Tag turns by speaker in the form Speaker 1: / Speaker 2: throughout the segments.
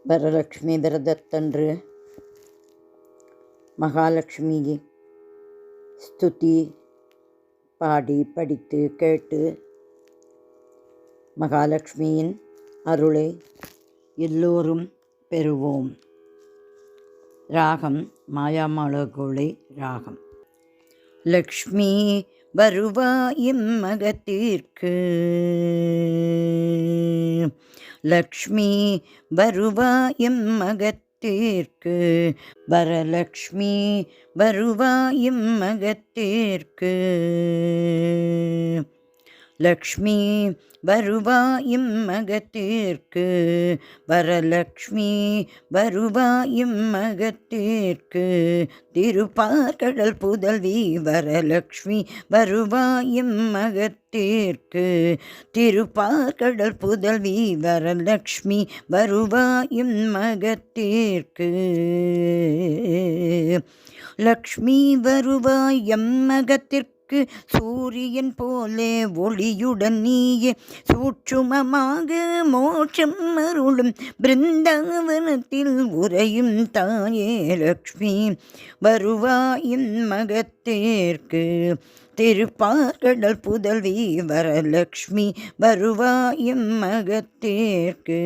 Speaker 1: வரலக்ஷ்மி விரதத்தன்று மகாலட்சுமி ஸ்துதி பாடி படித்து கேட்டு மகாலட்சுமியின் அருளை எல்லோரும் பெறுவோம். ராகம் மாயாமாளகோளை ராகம். லக்ஷ்மி வருவாயும் மகத்திற்கு, லக்ஷ்மி வருவாயும் மகத்திற்கு, வரலக்ஷ்மி வருவாயும் மகத்திற்கு, லக்ஷ்மி வருவாயும் மகத்திற்கு, வரலக்ஷ்மி வருவாயும் மகத்திற்கு, திருப்பார்கடல் புதல்வி வரலக்ஷ்மி வருவாயும் மகத்திற்கு, திருப்பார்கடல் புதல்வி வரலக்ஷ்மி வருவாயும் மகத்திற்கு, லக்ஷ்மி வருவாயம் மகத்திற்கு, சூரியன் போலே ஒளியுடன் நீயே சூட்சுமமாக மோட்சம் அருளும் பிருந்தாவனத்தில் உறையும் தாயே லக்ஷ்மி வருவாயின் மகத்திற்கு, திருப்பார்கடல் புதல்வி வரலக்ஷ்மி வருவாயும் மகத்திற்கு,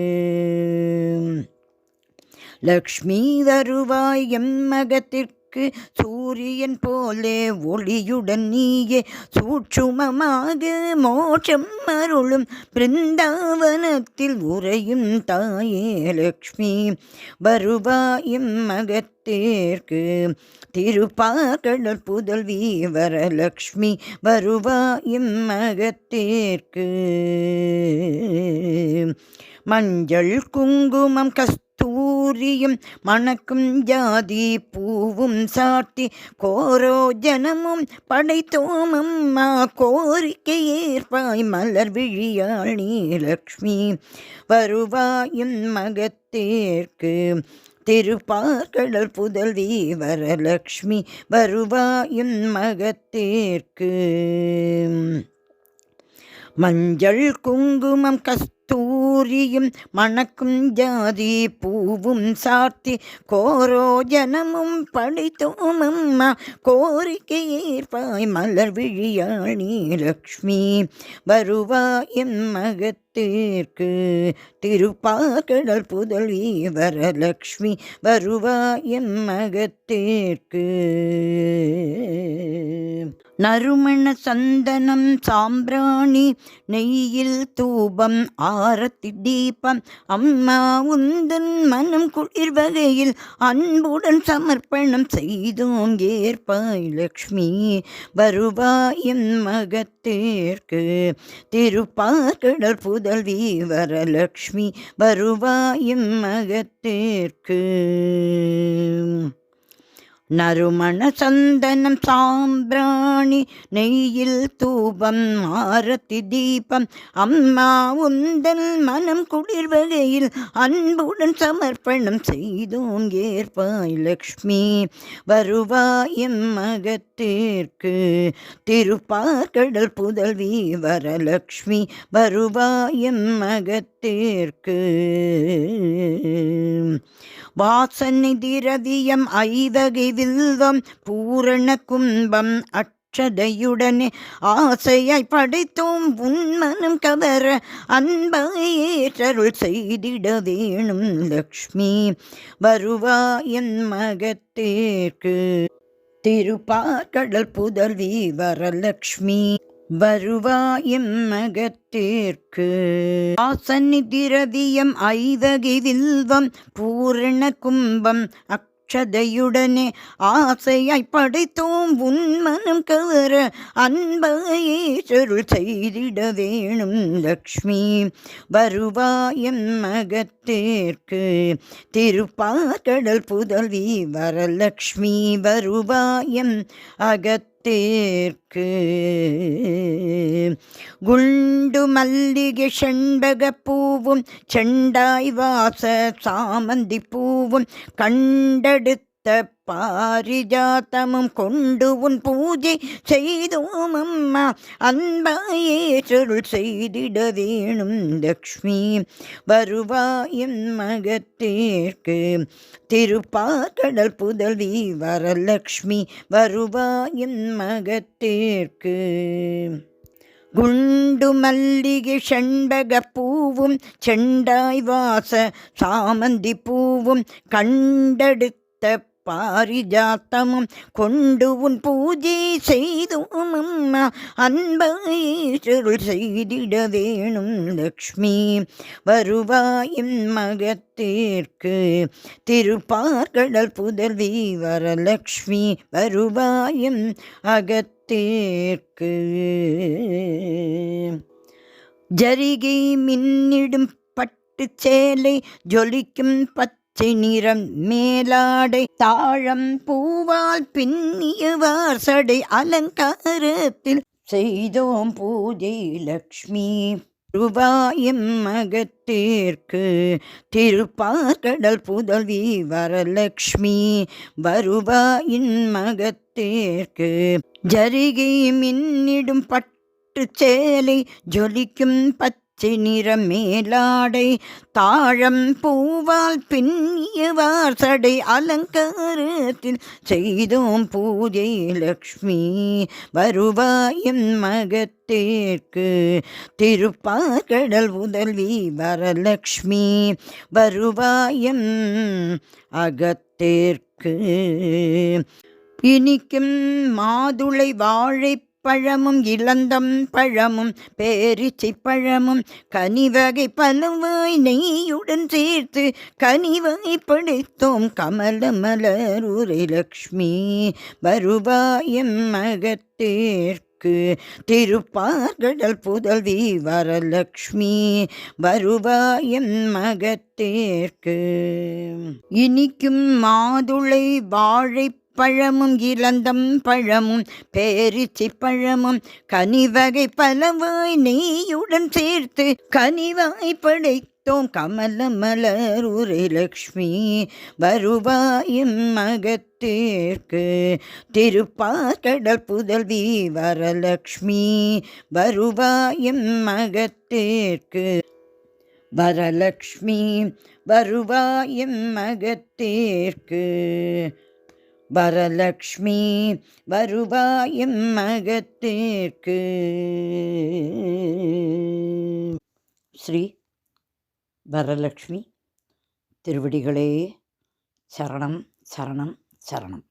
Speaker 1: லக்ஷ்மி வருவாயம் மகத்திற்கு, சூரியன் போலே ஒளியுடன் நீயே சூட்சுமமாக மோட்சம் அருளும் பிருந்தாவனத்தில் உறையும் தாயே லக்ஷ்மி வருவாயும் மகத்திற்கு, திருப்பார்கடல் புதல்வி வரலக்ஷ்மி வருவாயும் மகத்திற்கு, மஞ்சள் குங்குமம் கஸ்தூரியும் மணக்கும் ஜாதி பூவும் சாட்டி கோரோஜனமும் படைத்தோம் அம்மா கோரிக்கை ஏற்பாய் மலர் விழியாள் நீ லக்ஷ்மி வருவாயும் மகத்திற்கு, திருப்பார்கடல் புதல்வி வரலக்ஷ்மி வருவாயும் மகத்திற்கு, மஞ்சள் குங்குமம் கஸ்தூரியும் மணக்கும் ஜாதி பூவும் சார்த்தி கோரோஜனமும் படைத்தோம் அம்மா கோரிக்கை ஏற்பாய் மலர் விழியாள் நீ லக்ஷ்மி வருவாயும் மகத்திற்கு, திருப்பார்கடல் புதல்வி வரலக்ஷ்மி வருவாயும் மகத்திற்கு, நறுமண சந்தனம் சாம்பிராணி நெய்யில் தூபம் ஆரத்தி தீபம் அம்மா உந்தன் மனம் குளிர் வகையில் அன்புடன் சமர்ப்பணம் செய்தோம் ஏற்பாய் லக்ஷ்மி வருவாயும் மகத்திற்கு, திருப்பார்கடல் புதல்வி வரலக்ஷ்மி வருவாயும் மகத்திற்கு, நறுமண சந்தனம் சாம்பிராணி நெய்யில் தூபம் ஆரத்தி தீபம் அம்மா உந்தன் மனம் குளிர் வகையில் அன்புடன் சமர்ப்பணம் செய்தோம் ஏற்பாய் லக்ஷ்மி வருவாயும் மகத்திற்கு, திருப்பார்கடல் புதல்வி வரலக்ஷ்மி வருவாயும் மகத்திற்கு, வாசனை திரவியம் ஐவகை வில்வம் பூரண கும்பம் அட்சதையுடனே ஆசையாய் படைத்தோம் உன்மனம் கவர அன்பாய் ஏற்றருள் செய்திட வேணும் லக்ஷ்மி வருவாயின் மகத்திற்கு, திருப்பார்கடல் புதல்வி வரலக்ஷ்மி வருவாயும் மகத்திற்கு, ஆசனி திரவியம் ஐவகை வில்வம் பூரண கும்பம் அக்ஷதையுடனே ஆசையாய் படைத்தோம் உன்மனம் கவர அன்பையேற்றருள் செய்திட வேணும் லக்ஷ்மி வருவாயும் மகத்திற்கு, திருப்பார்கடல் புதல்வி வரலக்ஷ்மி வருவாயும் அகத்திற்கு, குண்டு மல்லிகை செண்பக பூவும் செண்டாய் வாச சாமந்தி பூவும் கண்டெடுத்த பாரிஜாத்தமும் கொண்டு உன் பூஜை செய்தோம் அம்மா. அன்பாயே சொருள் செய்திட வேணும் லக்ஷ்மி வருவாயின் மகத்தேற்கு. திருப்பார்கடல் புதல்வி வரலக்ஷ்மி வருவாயின் மகத்தேற்கு. குண்டு மல்லிகை செண்பக பூவும் செண்டாய் வாச சாமந்தி பூவும் கண்டெடுத்த பாரிஜாத்தமும் கொண்டு உன் பூஜை செய்தோம் அம்மா. அன்பைச்சொருள் செய்திட வேணும் லக்ஷ்மி வருவாயின் மகத்தேற்கு. திருப்பார்கடல் புதல்வி வரலக்ஷ்மி வருவாயின் அகத்தேற்கு. ஜரிகை மின்னிடும் பட்டு சேலை ஜொலிக்கும் பச்சை நிறம் மேலாடை தாழம் பூவால் பின்னிய வாசடை அலங்காரத்தில் செய்தோம் பூஜை லக்ஷ்மி வருவாயின் மகத்தேற்கு. திருப்பார்கடல் புதல்வி வரலக்ஷ்மி வருவாயின் மகத்தேற்கு. ஜரிகை மின்னிடும் பட்டு சேலை ஜொலிக்கும் பச்சை நிற மேலாடை தாழம் பூவால் பின்னிய வாசடை அலங்காரத்தில் செய்தோம் பூஜை லக்ஷ்மி வருவாயின் மகத்தேற்கு. திருப்பார்கடல் புதல்வி வரலக்ஷ்மி வருவாயின் அகத்தேற்கு. இனிக்கும் மாதுளை வாழை பழமும் இளந்தம் பழமும் பேரிச்சை பழமும் கனிவகை பலவாய் நெய்யுடன் சேர்த்து கனிவாய் படைத்தோம் கமல மலருரை லக்ஷ்மி வருவாயின் மகத்தேற்கு. திருப்பார்கடல் புதல்வி வரலக்ஷ்மி வருவாயின் மகத்தேற்கு. இனிக்கும் மாதுளை வாழை பழமும் இளந்தம் பழமும் பேரிச்சை பழமும் கனிவகை பலவாய் நெய்யுடன் சேர்த்து கனிவாய் படைத்தோம் கமல மலருரை லக்ஷ்மி வருவாயின் மகத்தேற்கு. திருப்பார்கடல் புதல்வி வரலக்ஷ்மி வருவாயின் மகத்தேற்கு. வரலக்ஷ்மி வருவாயின் மகத்தேற்கு. வரலக்ஷ்மி வருவாயின் மகத்தேற்கு. ஸ்ரீ வரலக்ஷ்மி திருவடிகளே சரணம் சரணம் சரணம்.